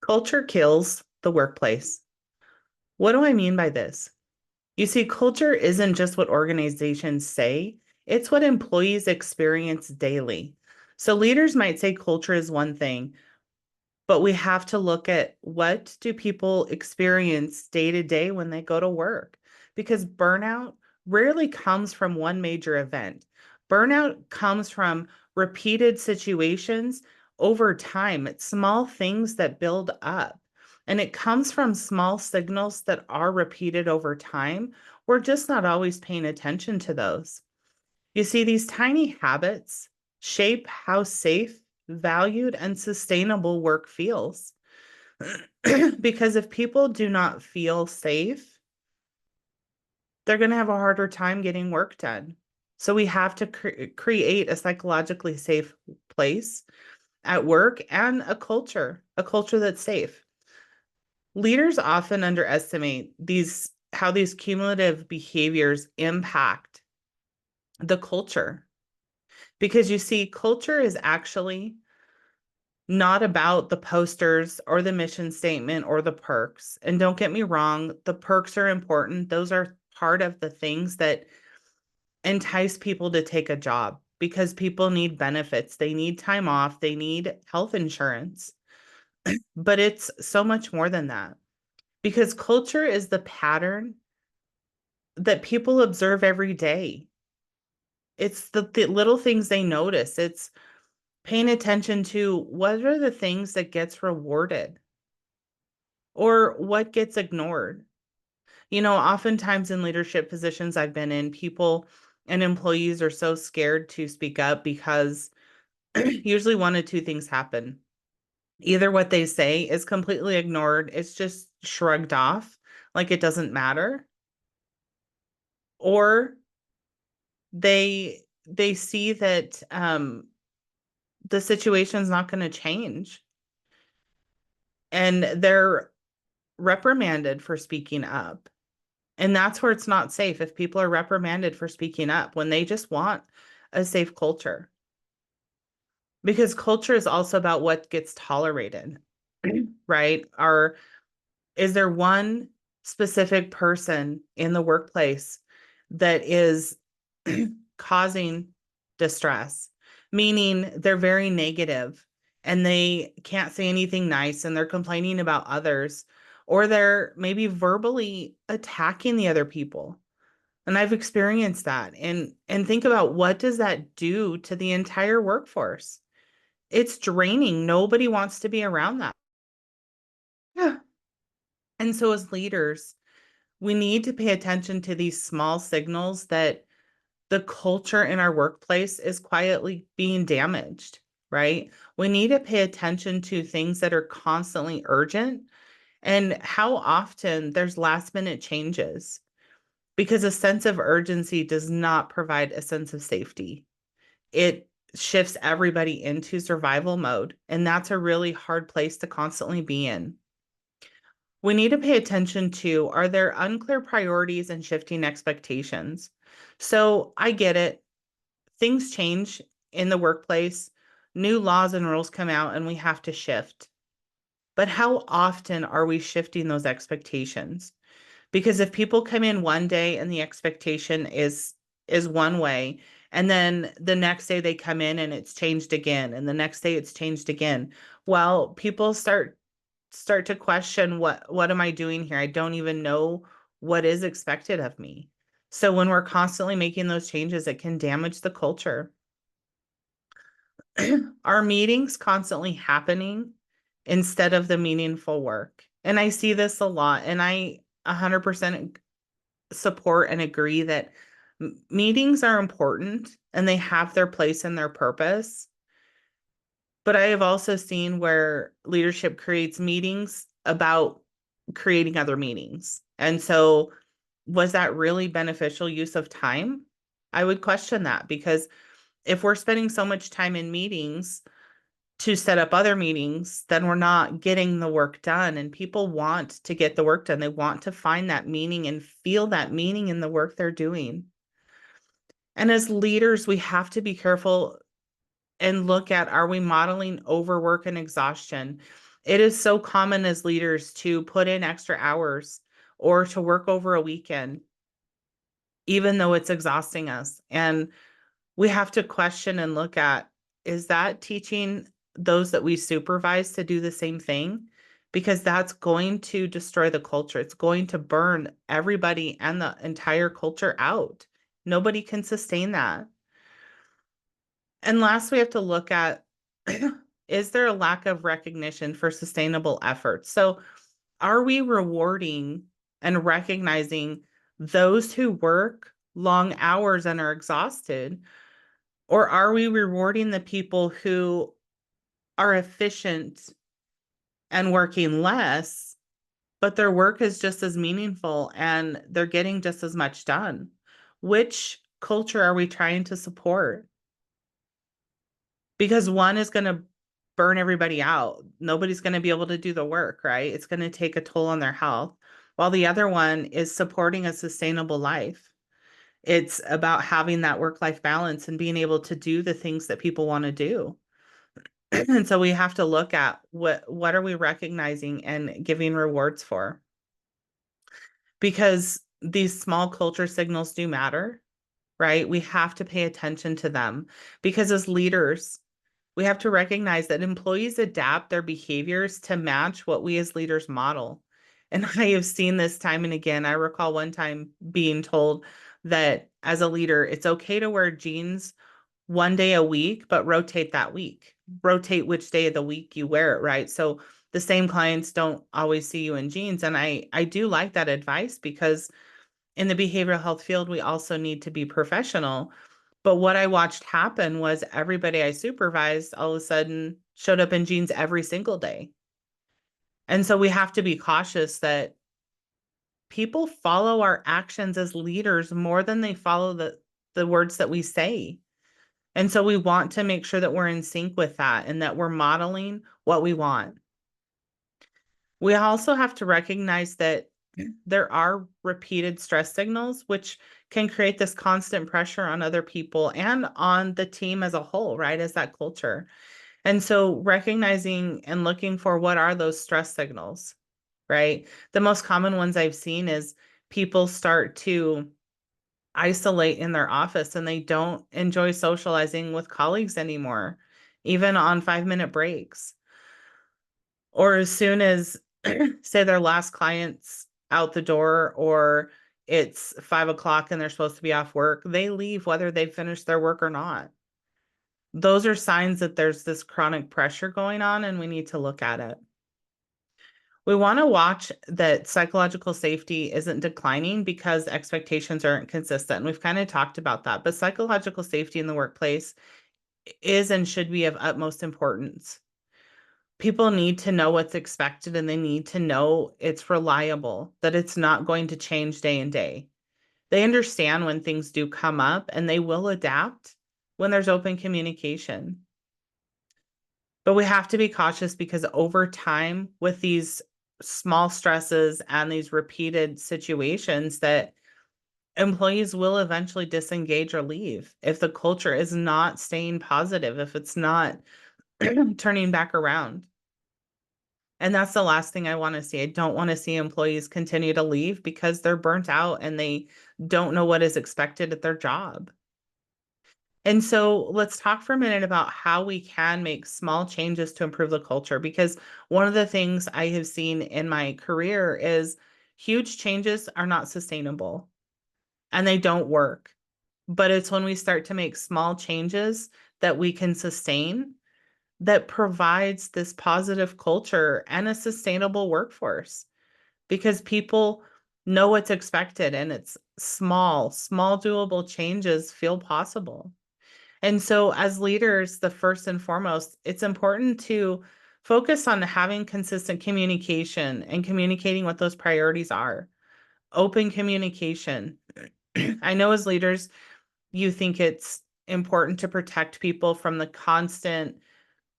Culture kills the workplace. What do I mean by this? You see, culture isn't just what organizations say, it's what employees experience daily. So leaders might say culture is one thing, but we have to look at what do people experience day to day when they go to work? Because burnout rarely comes from one major event. Burnout comes from repeated situations over time. It's small things that build up. And it comes from small signals that are repeated over time. We're just not always paying attention to those. You see, these tiny habits shape how safe, valued, and sustainable work feels. Because if people do not feel safe, they're going to have a harder time getting work done. So we have to create a psychologically safe place at work and a culture that's safe. Leaders often underestimate these how these cumulative behaviors impact the culture because you see culture is actually not about the posters or the mission statement or the perks. And don't get me wrong, the perks are important. Those are part of the things that entice people to take a job because people need benefits. They need time off, they need health insurance. But it's so much more than that because culture is the pattern that people observe every day. It's the little things they notice. It's paying attention to what are the things that gets rewarded or what gets ignored. Oftentimes in leadership positions I've been in, people and employees are so scared to speak up because usually one of two things happen. Either what they say is completely ignored, it's just shrugged off like it doesn't matter, or they see that the situation's not going to change and they're reprimanded for speaking up. And that's where it's not safe if people are reprimanded for speaking up when they just want a safe culture. Because culture is also about what gets tolerated, right? Is there one specific person in the workplace that is causing distress, meaning they're very negative and they can't say anything nice and they're complaining about others, or they're maybe verbally attacking the other people. And I've experienced that. And think about what does that do to the entire workforce? It's draining. Nobody wants to be around that. Yeah. And so as leaders, we need to pay attention to these small signals that the culture in our workplace is quietly being damaged, right? We need to pay attention to things that are constantly urgent and how often there's last minute changes because a sense of urgency does not provide a sense of safety. It shifts everybody into survival mode, and that's a really hard place to constantly be in. We need to pay attention to are there unclear priorities and shifting expectations? So I get it. Things change in the workplace, new laws and rules come out, and we have to shift. But how often are we shifting those expectations? Because if people come in one day and the expectation is one way, and then the next day they come in and it's changed again, and the next day it's changed again, well, people start to question what am I doing here? I don't even know what is expected of me. So when we're constantly making those changes, it can damage the culture. Are meetings constantly happening instead of the meaningful work? And I see this a lot, and I 100% support and agree that meetings are important and they have their place and their purpose. But I have also seen where leadership creates meetings about creating other meetings. And so, was that really beneficial use of time? I would question that because if we're spending so much time in meetings to set up other meetings, then we're not getting the work done. And people want to get the work done. They want to find that meaning and feel that meaning in the work they're doing. And as leaders, we have to be careful and look at are we modeling overwork and exhaustion? It is so common as leaders to put in extra hours or to work over a weekend, even though it's exhausting us. And we have to question and look at, is that teaching those that we supervise to do the same thing? Because that's going to destroy the culture. It's going to burn everybody and the entire culture out. Nobody can sustain that. And last, we have to look at, is there a lack of recognition for sustainable efforts? So are we rewarding and recognizing those who work long hours and are exhausted? Or are we rewarding the people who are efficient and working less, but their work is just as meaningful and they're getting just as much done? Which culture are we trying to support? Because one is going to burn everybody out. Nobody's going to be able to do the work, right? It's going to take a toll on their health, while the other one is supporting a sustainable life. It's about having that work-life balance and being able to do the things that people want to do. And so we have to look at what are we recognizing and giving rewards for? Because these small culture signals do matter, right? We have to pay attention to them because as leaders, we have to recognize that employees adapt their behaviors to match what we as leaders model. And I have seen this time and again. I recall one time being told that as a leader, it's okay to wear jeans one day a week, but rotate that week. Rotate which day of the week you wear it, right? So the same clients don't always see you in jeans. And I do like that advice because in the behavioral health field, we also need to be professional. But what I watched happen was everybody I supervised all of a sudden showed up in jeans every single day. And so we have to be cautious that people follow our actions as leaders more than they follow the words that we say. And so we want to make sure that we're in sync with that and that we're modeling what we want. We also have to recognize that there are repeated stress signals, which can create this constant pressure on other people and on the team as a whole, right? As that culture. And so recognizing and looking for what are those stress signals, right? The most common ones I've seen is people start to isolate in their office and they don't enjoy socializing with colleagues anymore, even on 5-minute breaks. Or as soon as, say, their last client's out the door or it's 5 o'clock and they're supposed to be off work, they leave whether they've finished their work or not. Those are signs that there's this chronic pressure going on and we need to look at it. We want to watch that psychological safety isn't declining because expectations aren't consistent. We've kind of talked about that, but psychological safety in the workplace is and should be of utmost importance. People need to know what's expected and they need to know it's reliable, that it's not going to change day and day. They understand when things do come up and they will adapt when there's open communication. But we have to be cautious because over time, with these small stresses and these repeated situations, that employees will eventually disengage or leave if the culture is not staying positive, if it's not turning back around. And that's the last thing I want to see. I don't want to see employees continue to leave because they're burnt out and they don't know what is expected at their job. And so let's talk for a minute about how we can make small changes to improve the culture. Because one of the things I have seen in my career is huge changes are not sustainable and they don't work. But it's when we start to make small changes that we can sustain that provides this positive culture and a sustainable workforce because people know what's expected and it's small doable changes feel possible. And so, as leaders, the first and foremost, it's important to focus on having consistent communication and communicating what those priorities are. Open communication. I know as leaders, you think it's important to protect people from the constant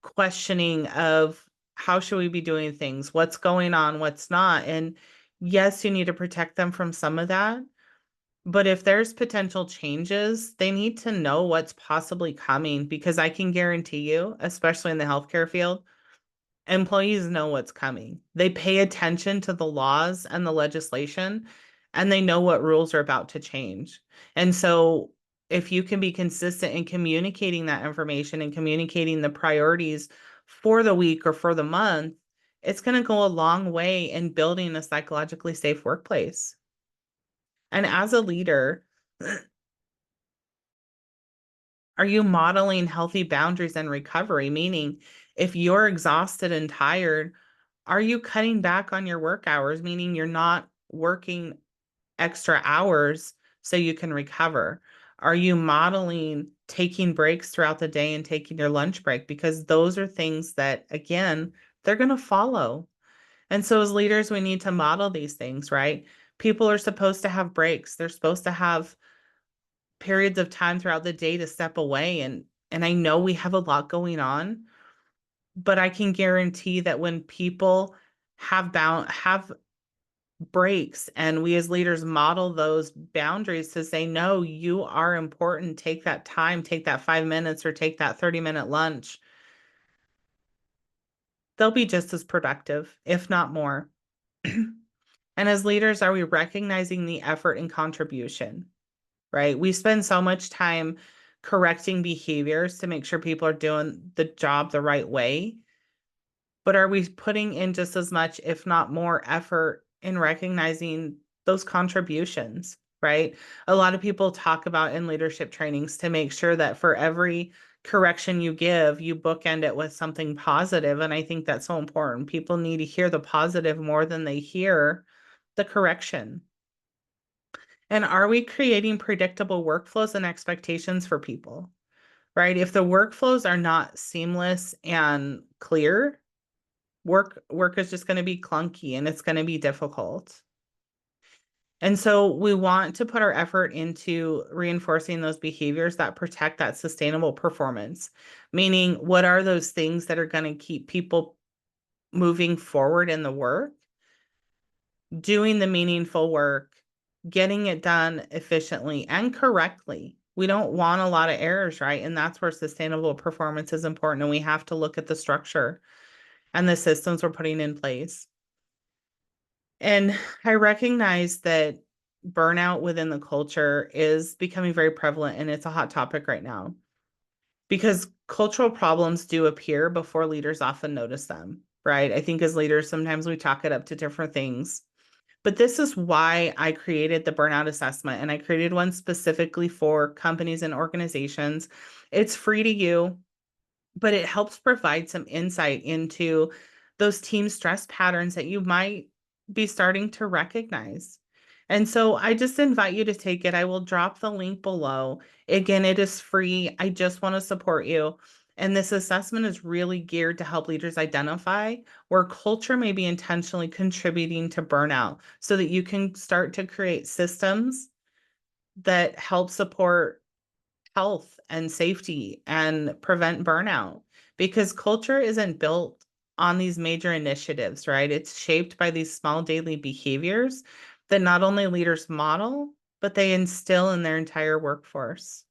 questioning of how should we be doing things, what's going on, what's not. And yes, you need to protect them from some of that. But if there's potential changes, they need to know what's possibly coming because I can guarantee you, especially in the healthcare field, Employees know what's coming. They pay attention to the laws and the legislation, and they know what rules are about to change. And so, if you can be consistent in communicating that information and communicating the priorities for the week or for the month, it's going to go a long way in building a psychologically safe workplace. And as a leader, are you modeling healthy boundaries and recovery? Meaning, if you're exhausted and tired, are you cutting back on your work hours? Meaning you're not working extra hours so you can recover? Are you modeling taking breaks throughout the day and taking your lunch break? Because those are things that, again, they're going to follow. And so as leaders, we need to model these things, right? People are supposed to have breaks. They're supposed to have periods of time throughout the day to step away. And I know we have a lot going on, but I can guarantee that when people have breaks and we as leaders model those boundaries to say, no, you are important. Take that time, take that 5 minutes or take that 30-minute lunch. They'll be just as productive, if not more. And as leaders, are we recognizing the effort and contribution, right? We spend so much time correcting behaviors to make sure people are doing the job the right way. But are we putting in just as much, if not more, effort in recognizing those contributions, right? A lot of people talk about in leadership trainings to make sure that for every correction you give, you bookend it with something positive. And I think that's so important. People need to hear the positive more than they hear the correction. And are we creating predictable workflows and expectations for people, right? If the workflows are not seamless and clear, work is just going to be clunky and it's going to be difficult. And so we want to put our effort into reinforcing those behaviors that protect that sustainable performance. Meaning, what are those things that are going to keep people moving forward in the work, doing the meaningful work, getting it done efficiently and correctly? We don't want a lot of errors, right? And that's where sustainable performance is important. And we have to look at the structure and the systems we're putting in place. And I recognize that burnout within the culture is becoming very prevalent and it's a hot topic right now because cultural problems do appear before leaders often notice them, right? I think as leaders, sometimes we chalk it up to different things. But this is why I created the burnout assessment, and I created one specifically for companies and organizations. It's free to you, but it helps provide some insight into those team stress patterns that you might be starting to recognize. And so I just invite you to take it. I will drop the link below. Again, it is free. I just want to support you. And this assessment is really geared to help leaders identify where culture may be intentionally contributing to burnout so that you can start to create systems that help support health and safety and prevent burnout because culture isn't built on these major initiatives, right? It's shaped by these small daily behaviors that not only leaders model, but they instill in their entire workforce.